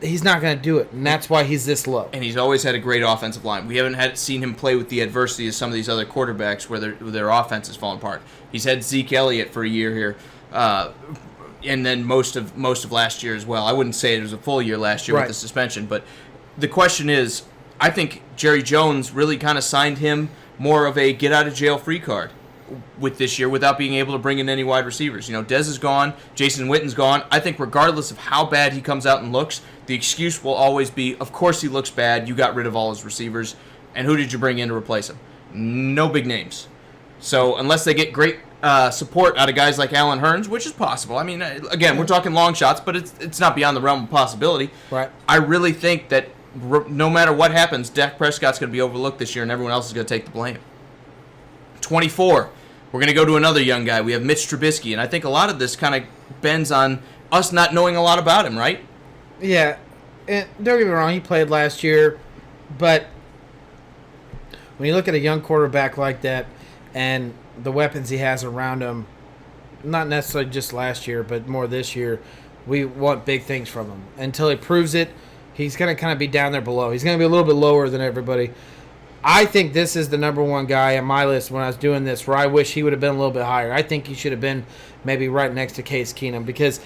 he's not going to do it, and that's why he's this low. And he's always had a great offensive line. We haven't seen him play with the adversity of some of these other quarterbacks where their offense has fallen apart. He's had Zeke Elliott for a year here, and then most of last year as well. I wouldn't say it was a full year last year with the suspension, but the question is, I think Jerry Jones really kind of signed him more of a get-out-of-jail-free card with this year without being able to bring in any wide receivers. Dez is gone. Jason Witten's gone. I think regardless of how bad he comes out and looks, the excuse will always be, of course he looks bad. You got rid of all his receivers. And who did you bring in to replace him? No big names. So unless they get great support out of guys like Allen Hurns, which is possible. I mean, again, we're talking long shots, but it's not beyond the realm of possibility. Right. I really think that no matter what happens, Dak Prescott's going to be overlooked this year, and everyone else is going to take the blame. 24. We're going to go to another young guy. We have Mitch Trubisky, and I think a lot of this kind of bends on us not knowing a lot about him, right? Yeah. And don't get me wrong, he played last year, but when you look at a young quarterback like that and the weapons he has around him, not necessarily just last year, but more this year, we want big things from him. Until he proves it, he's going to kind of be down there below. He's going to be a little bit lower than everybody. I think this is the number one guy on my list when I was doing this where I wish he would have been a little bit higher. I think he should have been maybe right next to Case Keenum because,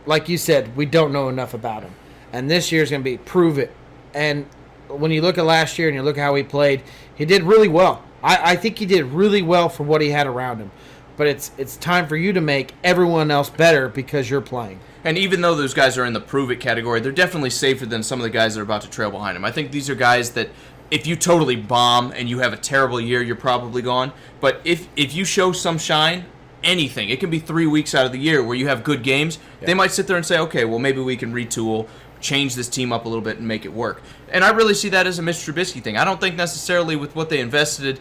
like you said, we don't know enough about him. And this year's going to be prove it. And when you look at last year and you look at how he played, he did really well. I think he did really well for what he had around him. but it's time for you to make everyone else better because you're playing. And even though those guys are in the prove-it category, they're definitely safer than some of the guys that are about to trail behind them. I think these are guys that if you totally bomb and you have a terrible year, you're probably gone. But if you show some shine, anything, it can be 3 weeks out of the year where you have good games, they might sit there and say, okay, well, maybe we can retool, change this team up a little bit and make it work. And I really see that as a Mitch Trubisky thing. I don't think necessarily with what they invested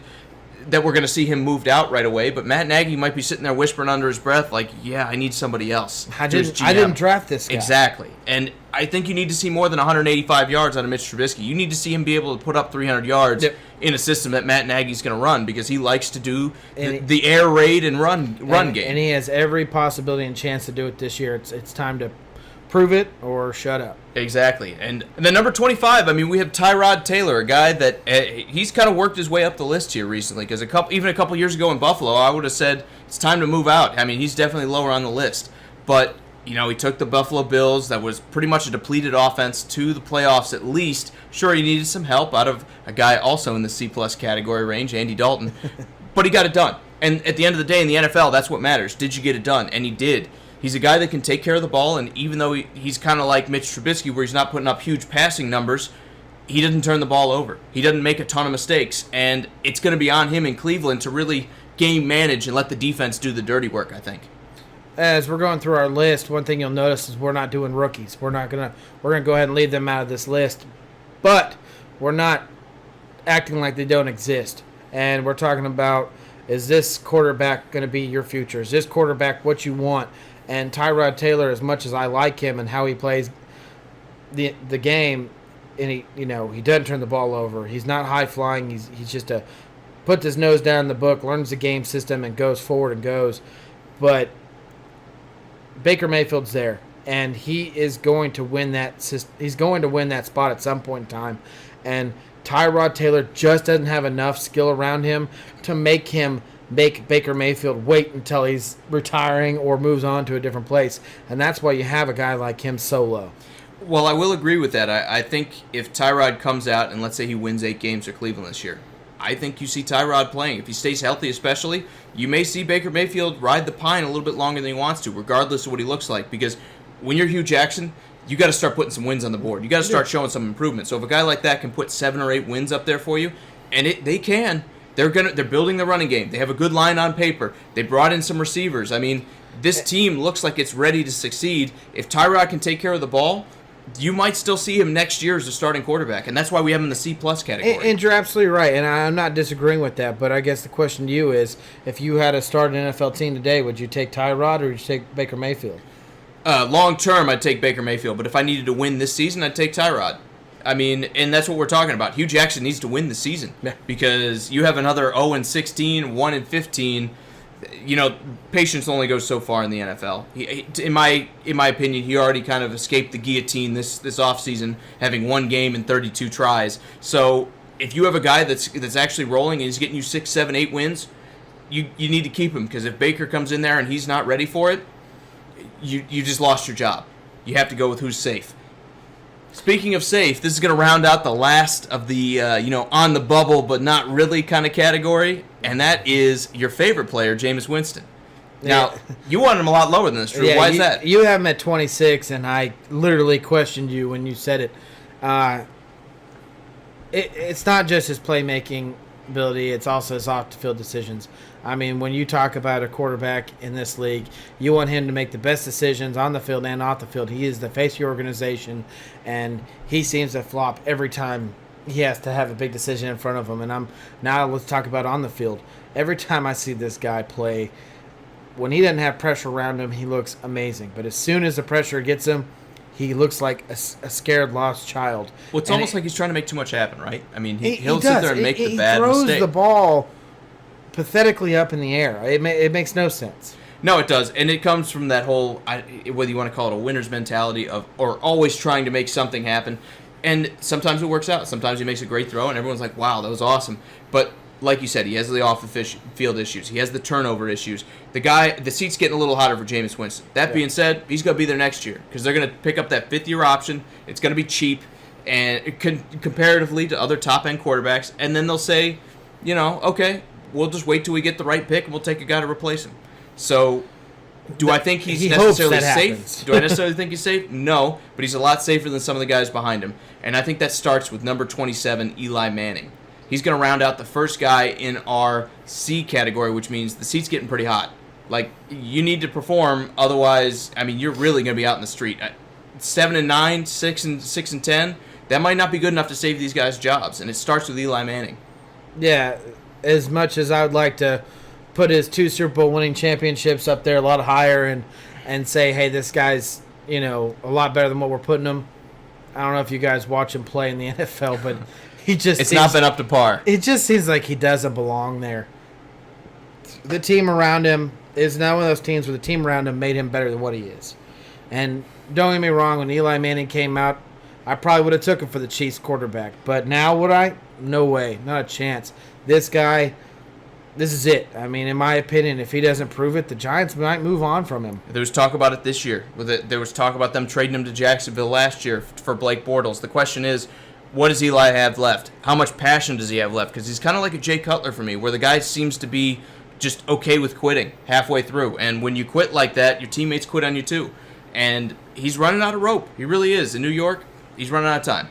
that we're going to see him moved out right away, but Matt Nagy might be sitting there whispering under his breath like, yeah, I need somebody else. I didn't draft this guy. Exactly. And I think you need to see more than 185 yards out of Mitch Trubisky. You need to see him be able to put up 300 yards in a system that Matt Nagy's going to run because he likes to do the air raid and run game. And he has every possibility and chance to do it this year. It's time to prove it or shut up. Exactly. And then number 25, I mean, we have Tyrod Taylor, a guy that he's kind of worked his way up the list here recently because even a couple years ago in Buffalo, I would have said it's time to move out. I mean, he's definitely lower on the list. But, you know, he took the Buffalo Bills, that was pretty much a depleted offense, to the playoffs at least. Sure, he needed some help out of a guy also in the C-plus category range, Andy Dalton, but he got it done. And at the end of the day in the NFL, that's what matters. Did you get it done? And he did. He's a guy that can take care of the ball, and even though he's kind of like Mitch Trubisky where he's not putting up huge passing numbers, he doesn't turn the ball over. He doesn't make a ton of mistakes, and it's going to be on him in Cleveland to really game manage and let the defense do the dirty work, I think. As we're going through our list, one thing you'll notice is we're not doing rookies. We're gonna go ahead and leave them out of this list, but we're not acting like they don't exist. And we're talking about, is this quarterback going to be your future? Is this quarterback what you want? And Tyrod Taylor, as much as I like him and how he plays the game, and he doesn't turn the ball over. He's not high flying. He's just puts his nose down in the book, learns the game system, and goes forward and goes. But Baker Mayfield's there, and he is going to win that. He's going to win that spot at some point in time, and Tyrod Taylor just doesn't have enough skill around him to make Baker Mayfield wait until he's retiring or moves on to a different place. And that's why you have a guy like him so low. Well, I will agree with that. I think if Tyrod comes out and let's say he wins 8 games for Cleveland this year, I think you see Tyrod playing. If he stays healthy especially, you may see Baker Mayfield ride the pine a little bit longer than he wants to, regardless of what he looks like. Because when you're Hugh Jackson, you got to start putting some wins on the board. You got to start showing some improvement. So if a guy like that can put 7 or 8 wins up there for you, and they can, they're building the running game. They have a good line on paper. They brought in some receivers. I mean, this team looks like it's ready to succeed. If Tyrod can take care of the ball, you might still see him next year as a starting quarterback, and that's why we have him in the C-plus category. And you're absolutely right, and I'm not disagreeing with that, but I guess the question to you is, if you had to start an NFL team today, would you take Tyrod or would you take Baker Mayfield? Long term, I'd take Baker Mayfield, but if I needed to win this season, I'd take Tyrod. I mean, and that's what we're talking about. Hugh Jackson needs to win the season because you have another 0-16, 1-15. You know, patience only goes so far in the NFL. In my opinion, he already kind of escaped the guillotine this offseason, having 1 game and 32 tries. So if you have a guy that's actually rolling and he's getting you 6, 7, 8 wins, you need to keep him because if Baker comes in there and he's not ready for it, you just lost your job. You have to go with who's safe. Speaking of safe, this is going to round out the last of the, on the bubble but not really kind of category, and that is your favorite player, Jameis Winston. Now, you wanted him a lot lower than this, Drew. Why is that? You have him at 26, and I literally questioned you when you said it. It's not just his playmaking ability, it's also his off-the-field decisions. I mean, when you talk about a quarterback in this league, you want him to make the best decisions on the field and off the field. He is the face of your organization, and he seems to flop every time he has to have a big decision in front of him. And now let's talk about on the field. Every time I see this guy play, when he doesn't have pressure around him, he looks amazing. But as soon as the pressure gets him, he looks like a scared, lost child. Well, it's almost like he's trying to make too much happen, right? I mean, he'll sit there and make the bad mistake. He throws the ball pathetically up in the air. It makes no sense. No, it does, and it comes from that whole, whether you want to call it a winner's mentality or always trying to make something happen. And sometimes it works out. Sometimes he makes a great throw, and everyone's like, wow, that was awesome. But like you said, he has the off-the-field issues. He has the turnover issues. The seat's getting a little hotter for Jameis Winston. That being said, he's going to be there next year because they're going to pick up that 5th-year option. It's going to be cheap and comparatively to other top-end quarterbacks. And then they'll say, okay, we'll just wait till we get the right pick and we'll take a guy to replace him. So, do I think he's He hopes necessarily that safe? happens. Do I necessarily think he's safe? No, but he's a lot safer than some of the guys behind him. And I think that starts with number 27, Eli Manning. He's going to round out the first guy in our C category, which means the seat's getting pretty hot. Like, you need to perform, otherwise, I mean, you're really going to be out in the street. 7-9, 6-10, that might not be good enough to save these guys' jobs, and it starts with Eli Manning. Yeah, as much as I would like to put his 2 Super Bowl winning championships up there a lot higher and say, hey, this guy's, a lot better than what we're putting him. I don't know if you guys watch him play in the NFL, but he just it's not been up to par. It just seems like he doesn't belong there. The team around him is not one of those teams where the team around him made him better than what he is. And don't get me wrong, when Eli Manning came out, I probably would have took him for the Chiefs quarterback. But now would I? No way. Not a chance. This guy, this is it. I mean, in my opinion, if he doesn't prove it, the Giants might move on from him. There was talk about it this year. There was talk about them trading him to Jacksonville last year for Blake Bortles. The question is, what does Eli have left? How much passion does he have left? Because he's kind of like a Jay Cutler for me, where the guy seems to be just okay with quitting halfway through. And when you quit like that, your teammates quit on you too. And he's running out of rope. He really is. In New York, he's running out of time.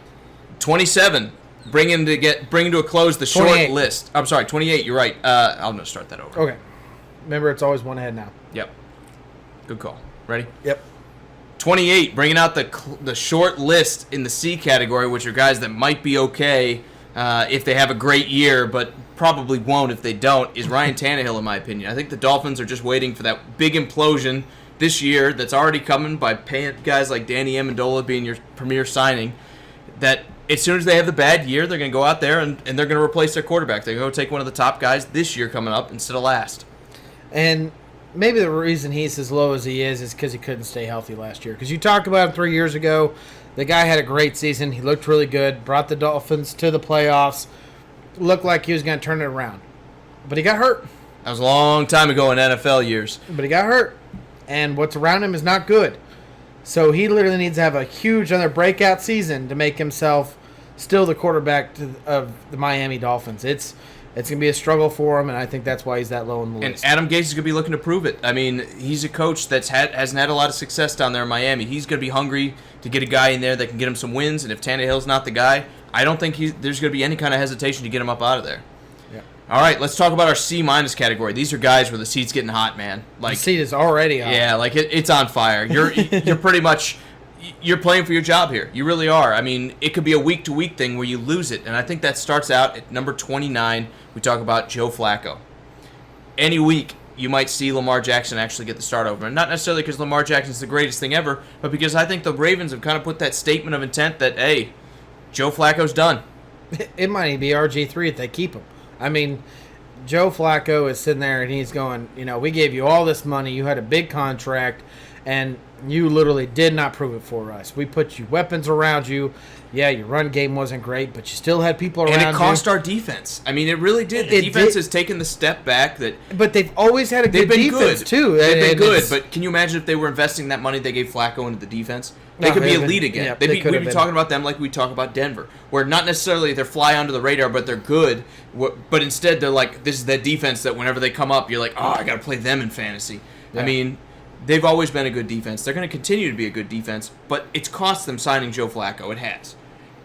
27, bring him to a close the 28. short list. I'm sorry, 28, you're right. I'm going to start that over. Okay. Remember, it's always one ahead now. Yep. Good call. Ready? Yep. 28, bringing out the short list in the C category, which are guys that might be okay if they have a great year, but probably won't if they don't, is Ryan Tannehill, in my opinion. I think the Dolphins are just waiting for that big implosion this year that's already coming by paying guys like Danny Amendola being your premier signing, that as soon as they have the bad year, they're going to go out there and they're going to replace their quarterback. They're going to go take one of the top guys this year coming up instead of last. And maybe the reason he's as low as he is because he couldn't stay healthy last year. Because you talked about him 3 years ago. The guy had a great season. He looked really good. Brought the Dolphins to the playoffs. Looked like he was going to turn it around. But he got hurt. That was a long time ago in NFL years. But he got hurt. And what's around him is not good. So he literally needs to have a huge other breakout season to make himself still the quarterback of the Miami Dolphins. It's going to be a struggle for him, and I think that's why he's that low in the list. And Adam Gase is going to be looking to prove it. I mean, he's a coach that's hasn't had a lot of success down there in Miami. He's going to be hungry to get a guy in there that can get him some wins, and if Tannehill's not the guy, I don't think there's going to be any kind of hesitation to get him up out of there. Yeah. All right, let's talk about our C- category. These are guys where the seat's getting hot, man. Like, the seat is already hot. Yeah, like it's on fire. You're pretty much you're playing for your job here. You really are. I mean, it could be a week-to-week thing where you lose it, and I think that starts out at number 29. We talk about Joe Flacco. Any week, you might see Lamar Jackson actually get the start over. And not necessarily because Lamar Jackson's the greatest thing ever, but because I think the Ravens have kind of put that statement of intent that, hey, Joe Flacco's done. It might even be RG3 if they keep him. I mean, Joe Flacco is sitting there and he's going, we gave you all this money. You had a big contract, and you literally did not prove it for us. We put you weapons around you. Yeah, your run game wasn't great, but you still had people around you. And it cost our defense. I mean, it really did. The defense has taken the step back. But they've always had a good defense, too. They've been good, but can you imagine if they were investing that money they gave Flacco into the defense? They could be elite again. Yeah, we'd be talking about them like we talk about Denver, where not necessarily they're fly under the radar, but they're good. But instead, they're like, this is that defense that whenever they come up, you're like, oh, I got to play them in fantasy. Yeah. I mean, they've always been a good defense. They're going to continue to be a good defense, but it's cost them signing Joe Flacco. It has.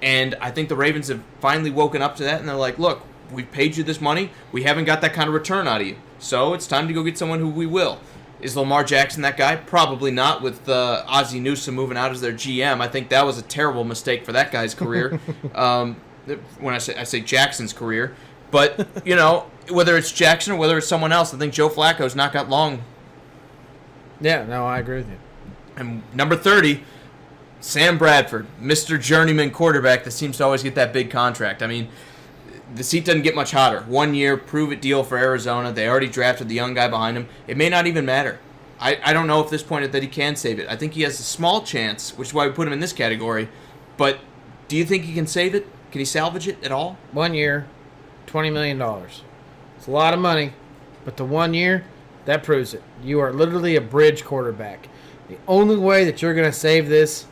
And I think the Ravens have finally woken up to that, and they're like, look, we've paid you this money. We haven't got that kind of return out of you. So it's time to go get someone who we will. Is Lamar Jackson that guy? Probably not, with Ozzie Newsome moving out as their GM. I think that was a terrible mistake for that guy's career. When I say Jackson's career. But, whether it's Jackson or whether it's someone else, I think Joe Flacco's not got long. Yeah, no, I agree with you. And number 30, Sam Bradford, Mr. Journeyman quarterback that seems to always get that big contract. I mean, the seat doesn't get much hotter. 1 year, prove-it deal for Arizona. They already drafted the young guy behind him. It may not even matter. I don't know at this point that he can save it. I think he has a small chance, which is why we put him in this category. But do you think he can save it? Can he salvage it at all? 1 year, $20 million. It's a lot of money, but the 1 year, that proves it. You are literally a bridge quarterback. The only way that you're going to save this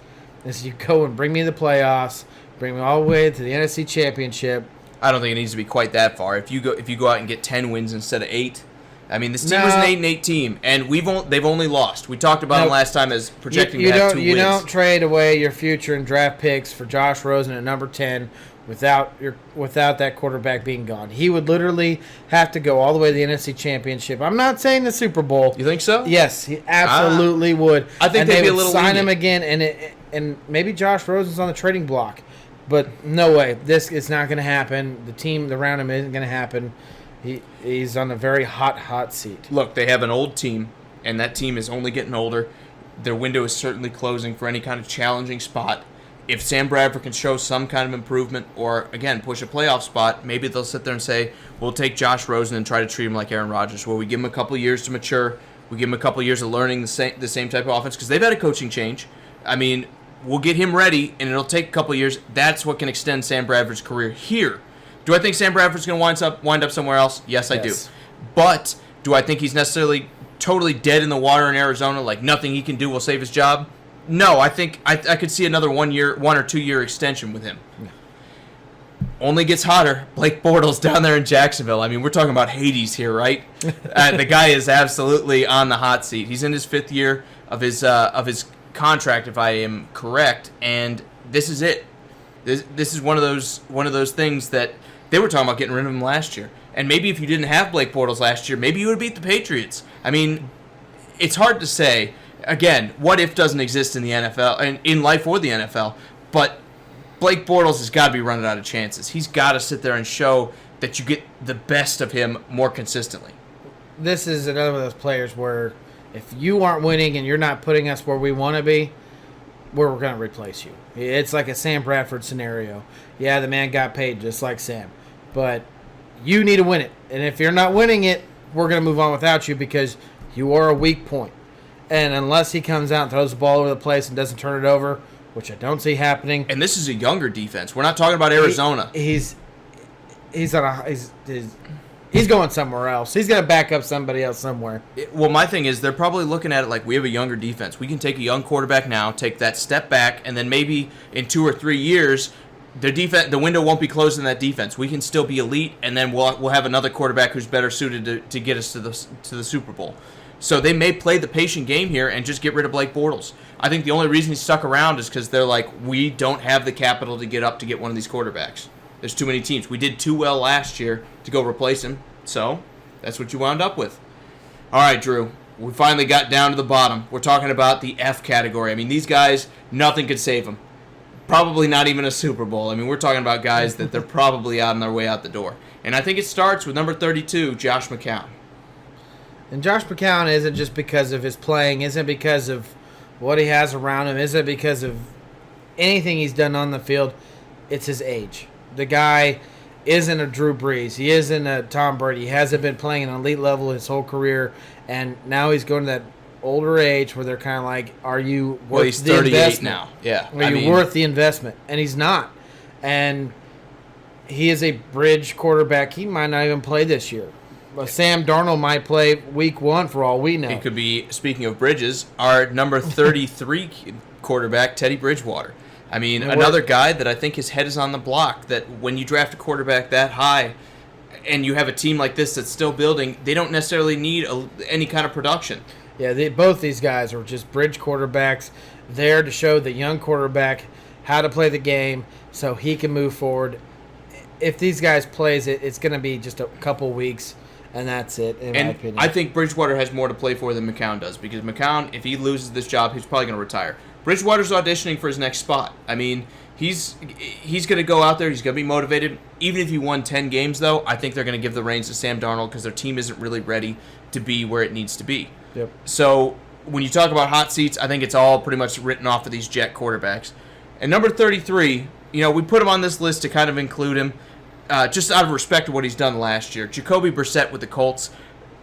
is you go and bring me the playoffs, bring me all the way to the NFC Championship. I don't think it needs to be quite that far. If you go out and get 10 wins instead of 8, I mean, this team was an 8-8 team, and they've only lost. We talked about them last time as projecting to have 2 wins. You don't trade away your future and draft picks for Josh Rosen at number 10 without that quarterback being gone. He would literally have to go all the way to the NFC Championship. I'm not saying the Super Bowl. You think so? Yes, he absolutely would. I think they'd be a little sign lenient. him again, and maybe Josh Rosen's on the trading block. But no way. This is not going to happen. The team around him isn't going to happen. He's on a very hot seat. Look, they have an old team, and that team is only getting older. Their window is certainly closing for any kind of challenging spot. If Sam Bradford can show some kind of improvement or, again, push a playoff spot, maybe they'll sit there and say, we'll take Josh Rosen and try to treat him like Aaron Rodgers, where we give him a couple years to mature. We give him a couple years of learning the same type of offense, because they've had a coaching change. I mean, we'll get him ready, and it'll take a couple years. That's what can extend Sam Bradford's career here. Do I think Sam Bradford's going to wind up somewhere else? Yes, I do. But do I think he's necessarily totally dead in the water in Arizona, like nothing he can do will save his job? No, I think I could see another 1 or 2 year extension with him. No. Only gets hotter. Blake Bortles down there in Jacksonville. I mean, we're talking about Hades here, right? The guy is absolutely on the hot seat. He's in his 5th year of his contract, if I am correct, and this is it. This is one of those things that they were talking about getting rid of him last year. And maybe if you didn't have Blake Bortles last year, maybe you would have beat the Patriots. I mean, it's hard to say. Again, what if doesn't exist in the NFL and in life or the NFL, but Blake Bortles has got to be running out of chances. He's got to sit there and show that you get the best of him more consistently. This is another one of those players where if you aren't winning and you're not putting us where we want to be, we're going to replace you. It's like a Sam Bradford scenario. Yeah, the man got paid just like Sam, but you need to win it. And if you're not winning it, we're going to move on without you because you are a weak point. And unless he comes out and throws the ball over the place and doesn't turn it over, which I don't see happening. And this is a younger defense. We're not talking about Arizona. He's going somewhere else. He's going to back up somebody else somewhere. Well, my thing is they're probably looking at it like we have a younger defense. We can take a young quarterback now, take that step back, and then maybe in 2 or 3 years, the window won't be closed in that defense. We can still be elite, and then we'll have another quarterback who's better suited to get us to the Super Bowl. So they may play the patient game here and just get rid of Blake Bortles. I think the only reason he's stuck around is because they're like, we don't have the capital to get one of these quarterbacks. There's too many teams. We did too well last year to go replace him, so that's what you wound up with. All right, Drew, we finally got down to the bottom. We're talking about the F category. I mean, these guys, nothing could save them. Probably not even a Super Bowl. I mean, we're talking about guys that they're probably on their way out the door. And I think it starts with number 32, Josh McCown. And Josh McCown isn't just because of his playing, isn't because of what he has around him, isn't because of anything he's done on the field. It's his age. The guy isn't a Drew Brees. He isn't a Tom Brady. He hasn't been playing at an elite level his whole career, and now he's going to that older age where they're kind of like, are you worth the investment? He's 38 now. Yeah. Are you worth the investment? And he's not. And he is a bridge quarterback. He might not even play this year. Sam Darnold might play week 1 for all we know. It could be, speaking of bridges, our number 33 quarterback, Teddy Bridgewater. I mean, another guy that I think his head is on the block, that when you draft a quarterback that high and you have a team like this that's still building, they don't necessarily need any kind of production. Yeah, both these guys are just bridge quarterbacks there to show the young quarterback how to play the game so he can move forward. If these guys plays it, it's going to be just a couple weeks. And that's it, in my opinion. I think Bridgewater has more to play for than McCown does, because McCown, if he loses this job, he's probably going to retire. Bridgewater's auditioning for his next spot. I mean, he's going to go out there. He's going to be motivated. Even if he won 10 games, though, I think they're going to give the reins to Sam Darnold because their team isn't really ready to be where it needs to be. Yep. So when you talk about hot seats, I think it's all pretty much written off of these Jet quarterbacks. And number 33, we put him on this list to kind of include him. Just out of respect to what he's done last year. Jacoby Brissett with the Colts,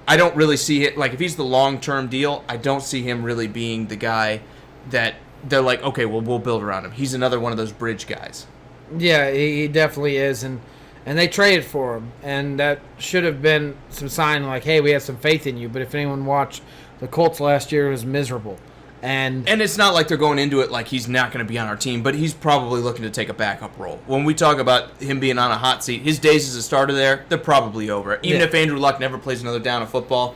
I don't really see it. Like, if he's the long-term deal, I don't see him really being the guy that they're like, okay, well, we'll build around him. He's another one of those bridge guys. Yeah, he definitely is. And they traded for him. And that should have been some sign like, hey, we have some faith in you. But if anyone watched the Colts last year, it was miserable. And it's not like they're going into it like he's not going to be on our team, but he's probably looking to take a backup role. When we talk about him being on a hot seat, his days as a starter there, they're probably over. Even if Andrew Luck never plays another down of football,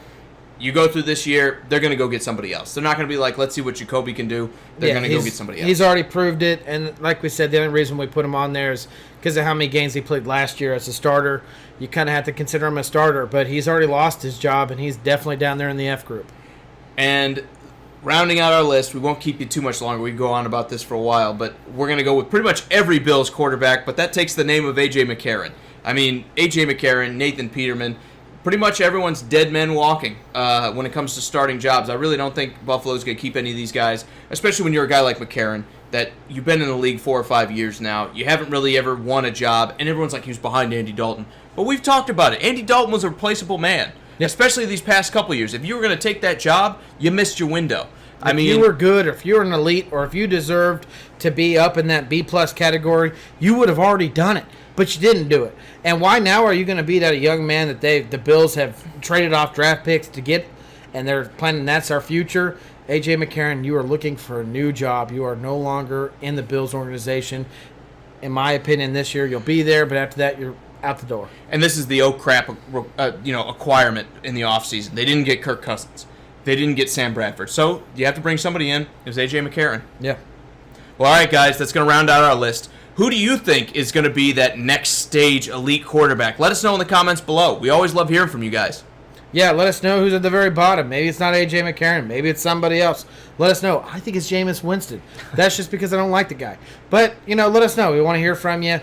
you go through this year, they're going to go get somebody else. They're not going to be like, let's see what Jacoby can do. They're going to go get somebody else. He's already proved it, and like we said, the only reason we put him on there is because of how many games he played last year as a starter. You kind of have to consider him a starter, but he's already lost his job, and he's definitely down there in the F group. And rounding out our list, we won't keep you too much longer. We can go on about this for a while, but we're going to go with pretty much every Bills quarterback, but that takes the name of A.J. McCarron. I mean, A.J. McCarron, Nathan Peterman, pretty much everyone's dead men walking when it comes to starting jobs. I really don't think Buffalo's going to keep any of these guys, especially when you're a guy like McCarron, that you've been in the league 4 or 5 years now. You haven't really ever won a job, and everyone's like he was behind Andy Dalton. But we've talked about it. Andy Dalton was a replaceable man, especially these past couple years. If you were going to take that job, you missed your window. If you were good, or if you were an elite, or if you deserved to be up in that B-plus category, you would have already done it. But you didn't do it. And why now are you going to beat out a young man that the Bills have traded off draft picks to get, and they're planning that's our future? A.J. McCarron, you are looking for a new job. You are no longer in the Bills organization. In my opinion, this year you'll be there, but after that you're out the door. And this is the acquirement in the offseason. They didn't get Kirk Cousins. They didn't get Sam Bradford. So you have to bring somebody in. It was A.J. McCarron. Yeah. Well, all right, guys, that's going to round out our list. Who do you think is going to be that next stage elite quarterback? Let us know in the comments below. We always love hearing from you guys. Yeah, let us know who's at the very bottom. Maybe it's not A.J. McCarron. Maybe it's somebody else. Let us know. I think it's Jameis Winston. That's just because I don't like the guy. But, let us know. We want to hear from you.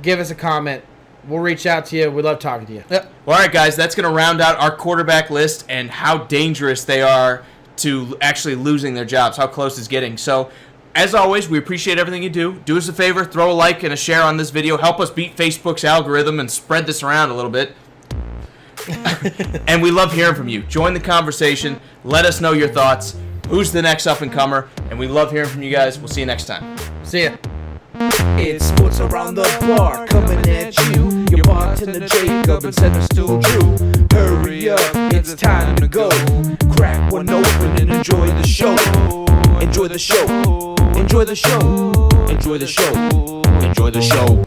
Give us a comment. We'll reach out to you. We love talking to you. Yep. Well, all right, guys, that's going to round out our quarterback list and how dangerous they are to actually losing their jobs, how close it's getting. So, as always, we appreciate everything you do. Do us a favor, throw a like and a share on this video. Help us beat Facebook's algorithm and spread this around a little bit. And we love hearing from you. Join the conversation. Let us know your thoughts. Who's the next up-and-comer? And we love hearing from you guys. We'll see you next time. See ya. It's sports around the bar coming at you. Your bartender Jacob and center still Drew. Hurry up, it's time to go. Crack one open and enjoy the show. Enjoy the show. Enjoy the show. Enjoy the show. Enjoy the show.